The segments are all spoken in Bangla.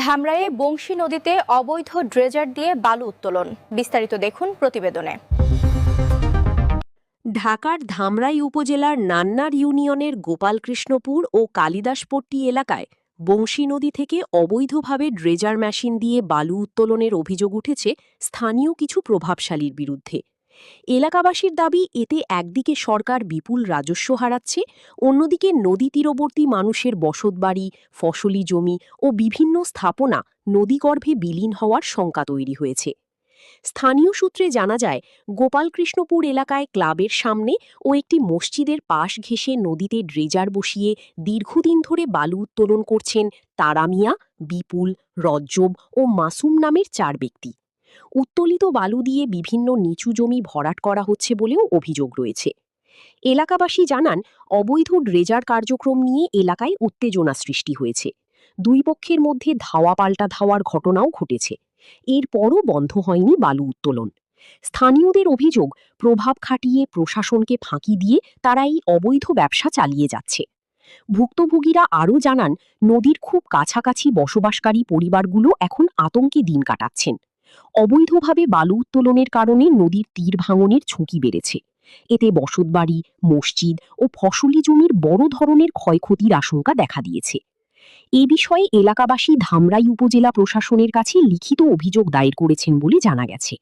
ধামরাইয়ে বংশী নদীতে অবৈধ ড্রেজার দিয়ে বালু উত্তোলন। বিস্তারিত দেখুন প্রতিবেদনে। ঢাকার ধামরাই উপজেলার নান্নার ইউনিয়নের গোপালকৃষ্ণপুর ও কালিদাসপট্টি এলাকায় বংশী নদী থেকে অবৈধভাবে ড্রেজার মেশিন দিয়ে বালু উত্তোলনের অভিযোগ উঠেছে স্থানীয় কিছু প্রভাবশালীর বিরুদ্ধে। এলাকাবাসীর দাবি, এতে একদিকে সরকার বিপুল রাজস্ব হারাচ্ছে, অন্যদিকে নদী তীরবর্তী মানুষের বসতবাড়ি, ফসলি জমি ও বিভিন্ন স্থাপনা নদীগর্ভে বিলীন হওয়ার শঙ্কা তৈরি হয়েছে। স্থানীয় সূত্রে জানা যায়, গোপালকৃষ্ণপুর এলাকায় ক্লাবের সামনে ও একটি মসজিদের পাশ ঘেঁষে নদীতে ড্রেজার বসিয়ে দীর্ঘদিন ধরে বালু উত্তোলন করছেন তারা মিয়া, বিপুল, রজ্জব ও মাসুম নামের 4 ব্যক্তি। উত্তোলিত বালু দিয়ে বিভিন্ন নিচু জমি ভরাট করা হচ্ছে বলেও অভিযোগ রয়েছে। এলাকাবাসী জানান, অবৈধ ড্রেজার কার্যক্রম নিয়ে এলাকায় উত্তেজনা সৃষ্টি হয়েছে। দুই পক্ষের মধ্যে ধাওয়া পাল্টা ধাওয়ার ঘটনাও ঘটেছে। এরপরও বন্ধ হয়নি বালু উত্তোলন। স্থানীয়দের অভিযোগ, প্রভাব খাটিয়ে প্রশাসনকে ফাঁকি দিয়ে তারা এই অবৈধ ব্যবসা চালিয়ে যাচ্ছে। ভুক্তভোগীরা আরও জানান, নদীর খুব কাছাকাছি বসবাসকারী পরিবারগুলো এখন আতঙ্কে দিন কাটাচ্ছেন। অবৈধভাবে বালু উত্তোলনের কারণে নদীর তীর ভাঙনের ঝুঁকি বেড়েছে। এতে বসতবাড়ি, মসজিদ ও ফসলি জমির বড় ধরনের ক্ষয়ক্ষতির আশঙ্কা দেখা দিয়েছে। এ বিষয়ে এলাকাবাসী ধামরাই উপজেলা প্রশাসনের কাছে লিখিত অভিযোগ দায়ের করেছেন বলে জানা গেছে।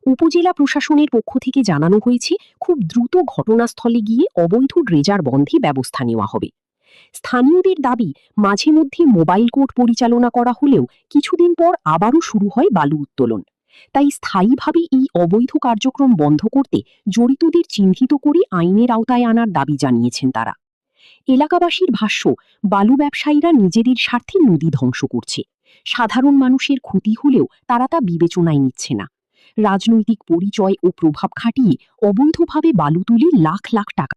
উপজেলা প্রশাসনের পক্ষ থেকে জানানো হয়েছে, খুব দ্রুত ঘটনাস্থলে গিয়ে অবৈধ ড্রেজার বন্ধে ব্যবস্থা নেওয়া হবে। স্থানীয়দের দাবি, মাঝে মধ্যে মোবাইল কোর্ট পরিচালনা করা হলেও কিছুদিন পর আবারও শুরু হয় বালু উত্তোলন। তাই স্থায়ীভাবে এই অবৈধ কার্যক্রম বন্ধ করতে জড়িতদের চিহ্নিত করে আইনের আওতায় আনার দাবি জানিয়েছেন তারা। এলাকাবাসীর ভাষ্য, বালু ব্যবসায়ীরা নিজেদের স্বার্থে নদী ধ্বংস করছে। সাধারণ মানুষের ক্ষতি হলেও তারা তা বিবেচনায় নিচ্ছে না। রাজনৈতিক পরিচয় ও প্রভাব খাটিয়ে অবৈধভাবে বালু তুলে লাখ লাখ টাকা